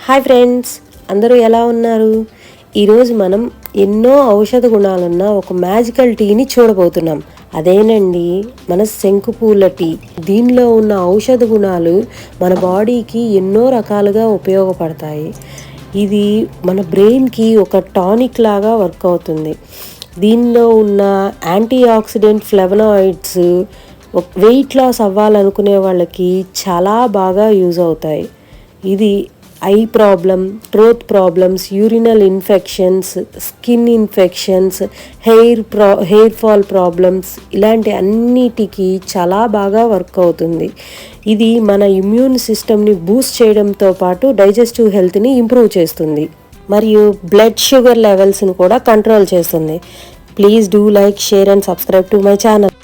Hi friends, అందరూ ఎలా ఉన్నారు? ఈరోజు మనం ఎన్నో ఔషధ గుణాలున్న ఒక మ్యాజికల్ టీని చూడబోతున్నాం. అదేనండి మన శంకుపూల టీ. దీనిలో ఉన్న ఔషధ గుణాలు మన బాడీకి ఎన్నో రకాలుగా ఉపయోగపడతాయి. ఇది మన బ్రెయిన్కి ఒక టానిక్ లాగా వర్క్ అవుతుంది. దీనిలో ఉన్న antioxidant flavonoids weight loss అవ్వాలనుకునే వాళ్ళకి చాలా బాగా యూజ్ అవుతాయి. ఇది eye problem, throat problems, urinal infections, skin infections, hair fall problems ఇలాంటి అన్నిటికీ చాలా బాగా వర్క్ అవుతుంది. ఇది మన ఇమ్యూన్ సిస్టమ్ని బూస్ట్ చేయడంతో పాటు డైజెస్టివ్ హెల్త్ని ఇంప్రూవ్ చేస్తుంది మరియు బ్లడ్ షుగర్ లెవెల్స్ని కూడా కంట్రోల్ చేస్తుంది. Please do like, share and subscribe to my channel.